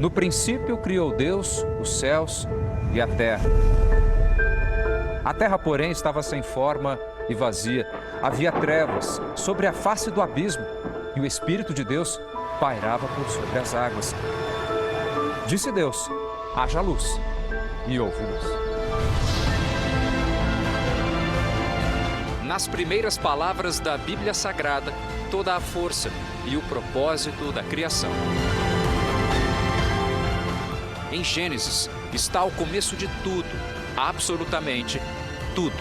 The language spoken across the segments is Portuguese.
No princípio criou Deus os céus e a terra. A terra, porém, estava sem forma e vazia. Havia trevas sobre a face do abismo e o Espírito de Deus pairava por sobre as águas. Disse Deus: haja luz, e houve luz. Nas primeiras palavras da Bíblia Sagrada, toda a força e o propósito da criação. Em Gênesis está o começo de tudo, absolutamente tudo.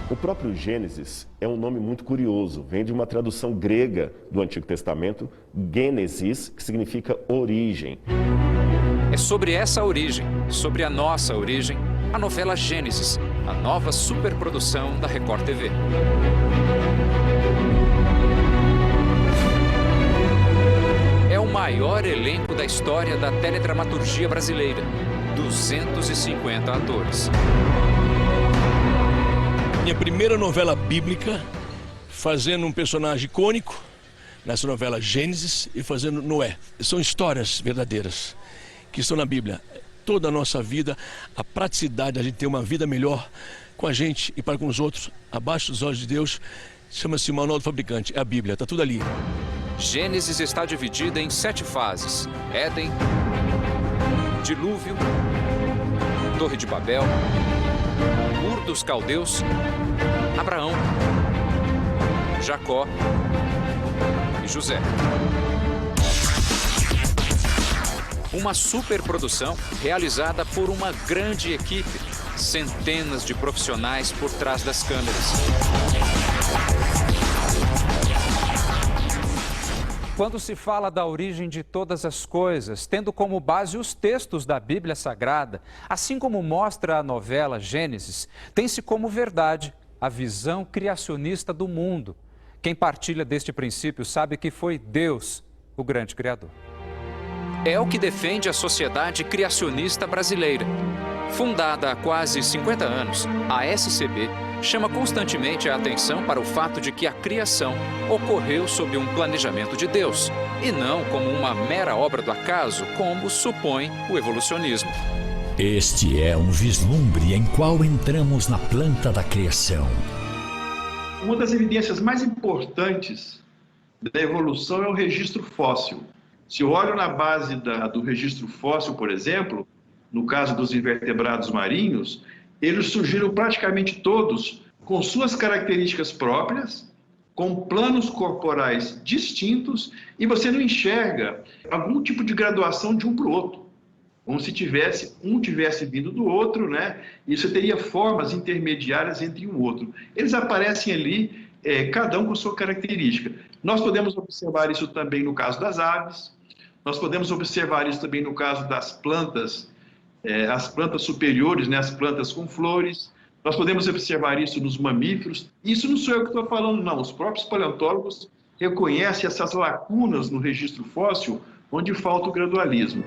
O próprio Gênesis é um nome muito curioso, vem de uma tradução grega do Antigo Testamento, Gênesis, que significa origem. É sobre essa origem, sobre a nossa origem, a novela Gênesis, a nova superprodução da Record TV. É o maior elenco da história da teledramaturgia brasileira, 250 atores. Minha primeira novela bíblica, fazendo um personagem icônico, nessa novela Gênesis, e fazendo Noé. São histórias verdadeiras que estão na Bíblia. Toda a nossa vida, a praticidade de a gente ter uma vida melhor com a gente e para com os outros, abaixo dos olhos de Deus, chama-se o Manual do Fabricante, é a Bíblia, está tudo ali. Gênesis está dividida em 7 fases: Éden, Dilúvio, Torre de Babel, Ur dos Caldeus, Abraão, Jacó e José. Uma superprodução realizada por uma grande equipe, centenas de profissionais por trás das câmeras. Quando se fala da origem de todas as coisas, tendo como base os textos da Bíblia Sagrada, assim como mostra a novela Gênesis, tem-se como verdade a visão criacionista do mundo. Quem partilha deste princípio sabe que foi Deus o grande Criador. É o que defende a Sociedade Criacionista Brasileira. Fundada há quase 50 anos, a SCB chama constantemente a atenção para o fato de que a criação ocorreu sob um planejamento de Deus, e não como uma mera obra do acaso, como supõe o evolucionismo. Este é um vislumbre em qual entramos na planta da criação. Uma das evidências mais importantes da evolução é o registro fóssil. Se eu olho na base do registro fóssil, por exemplo, no caso dos invertebrados marinhos, eles surgiram praticamente todos com suas características próprias, com planos corporais distintos, e você não enxerga algum tipo de graduação de um para o outro, como se um tivesse vindo do outro, né? E você teria formas intermediárias entre um outro. Eles aparecem ali, cada um com sua característica. Nós podemos observar isso também no caso das aves, nós podemos observar isso também no caso das plantas, as plantas superiores, né, as plantas com flores. Nós podemos observar isso nos mamíferos. Isso não sou eu que estou falando, não. Os próprios paleontólogos reconhecem essas lacunas no registro fóssil, onde falta o gradualismo.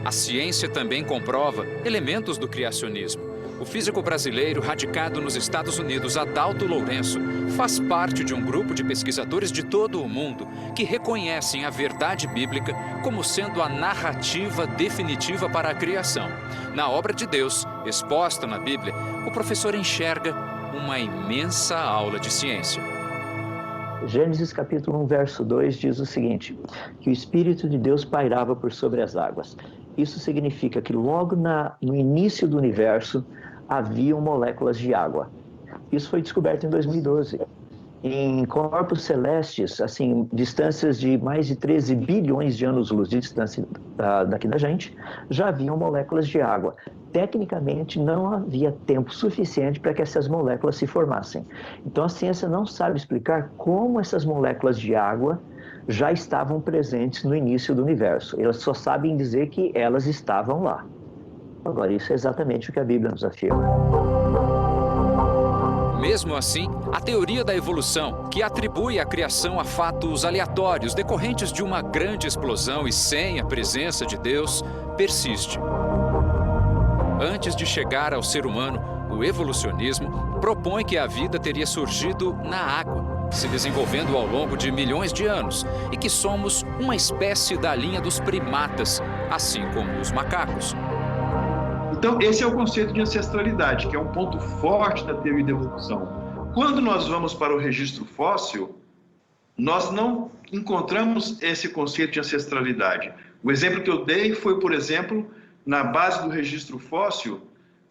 A ciência também comprova elementos do criacionismo. O físico brasileiro, radicado nos Estados Unidos, Adalto Lourenço, faz parte de um grupo de pesquisadores de todo o mundo que reconhecem a verdade bíblica como sendo a narrativa definitiva para a criação. Na obra de Deus, exposta na Bíblia, o professor enxerga uma imensa aula de ciência. Gênesis capítulo 1, verso 2 diz o seguinte: que o Espírito de Deus pairava por sobre as águas. Isso significa que logo no início do universo haviam moléculas de água. Isso foi descoberto em 2012. Em corpos celestes, assim, distâncias de mais de 13 bilhões de anos-luz de distância daqui da gente, já haviam moléculas de água. Tecnicamente, não havia tempo suficiente para que essas moléculas se formassem. Então, a ciência não sabe explicar como essas moléculas de água já estavam presentes no início do universo. Elas só sabem dizer que elas estavam lá. Agora, isso é exatamente o que a Bíblia nos afirma. Mesmo assim, a teoria da evolução, que atribui a criação a fatos aleatórios decorrentes de uma grande explosão e sem a presença de Deus, persiste. Antes de chegar ao ser humano, o evolucionismo propõe que a vida teria surgido na água. se desenvolvendo ao longo de milhões de anos e que somos uma espécie da linha dos primatas, assim como os macacos. Então, esse é o conceito de ancestralidade, que é um ponto forte da teoria da evolução. Quando nós vamos para o registro fóssil, nós não encontramos esse conceito de ancestralidade. O exemplo que eu dei foi, por exemplo, na base do registro fóssil,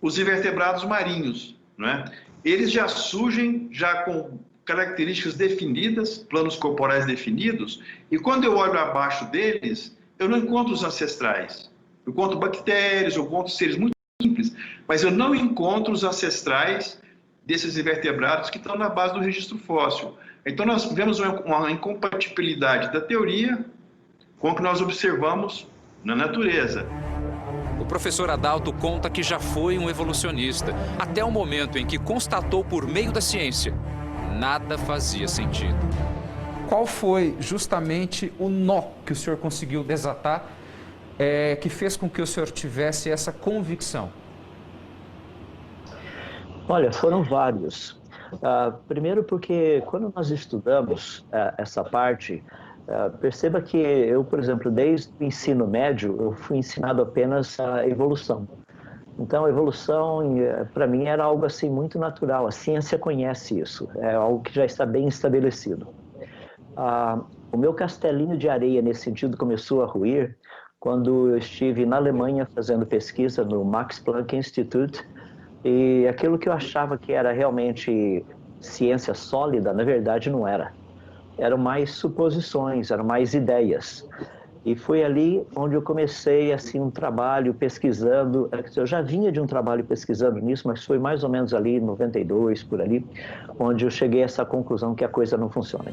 os invertebrados marinhos, né? Eles já surgem já com características definidas, planos corporais definidos, e quando eu olho abaixo deles, eu não encontro os ancestrais. Eu encontro bactérias, eu encontro seres muito simples, mas eu não encontro os ancestrais desses invertebrados que estão na base do registro fóssil. Então nós vemos uma incompatibilidade da teoria com o que nós observamos na natureza. O professor Adalto conta que já foi um evolucionista, até o momento em que constatou por meio da ciência, nada fazia sentido. Qual foi justamente o nó que o senhor conseguiu desatar, que fez com que o senhor tivesse essa convicção? Olha, foram vários. Primeiro porque quando nós estudamos essa parte, perceba que eu, por exemplo, desde o ensino médio, eu fui ensinado apenas a evolução. Então, a evolução, para mim, era algo assim muito natural. A ciência conhece isso, é algo que já está bem estabelecido. O meu castelinho de areia, nesse sentido, começou a ruir quando eu estive na Alemanha fazendo pesquisa no Max Planck Institute, e aquilo que eu achava que era realmente ciência sólida, na verdade, não era. Eram mais suposições, eram mais ideias. E foi ali onde eu comecei assim, um trabalho pesquisando. Eu já vinha de um trabalho pesquisando nisso, mas foi mais ou menos ali, em 92, por ali, onde eu cheguei a essa conclusão que a coisa não funciona.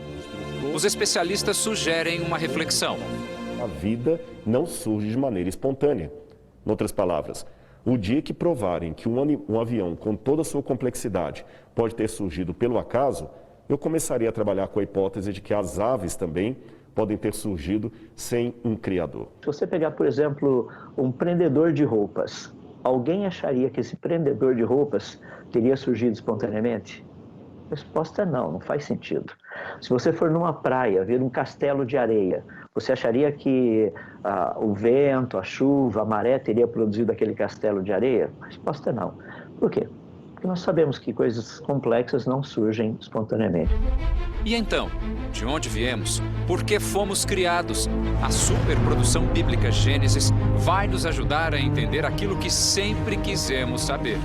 Os especialistas sugerem uma reflexão. A vida não surge de maneira espontânea. Em outras palavras, o dia que provarem que um avião com toda a sua complexidade pode ter surgido pelo acaso, eu começaria a trabalhar com a hipótese de que as aves também podem ter surgido sem um criador. Se você pegar, por exemplo, um prendedor de roupas, alguém acharia que esse prendedor de roupas teria surgido espontaneamente? A resposta é não faz sentido. Se você for numa praia, ver um castelo de areia, você acharia que o vento, a chuva, a maré teria produzido aquele castelo de areia? A resposta é não. Por quê? Porque nós sabemos que coisas complexas não surgem espontaneamente. E então, de onde viemos? Por que fomos criados? A superprodução bíblica Gênesis vai nos ajudar a entender aquilo que sempre quisemos saber.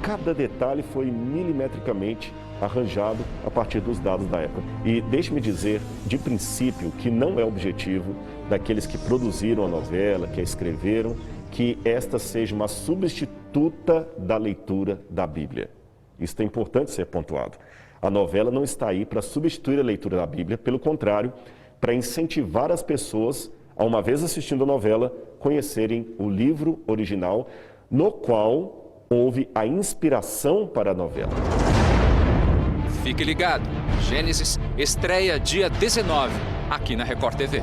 Cada detalhe foi milimetricamente arranjado a partir dos dados da época. E deixe-me dizer, de princípio, que não é objetivo daqueles que produziram a novela, que a escreveram, que esta seja uma substituta da leitura da Bíblia. Isso é importante ser pontuado. A novela não está aí para substituir a leitura da Bíblia, pelo contrário, para incentivar as pessoas, a uma vez assistindo a novela, conhecerem o livro original, no qual houve a inspiração para a novela. Fique ligado, Gênesis estreia dia 19, aqui na Record TV.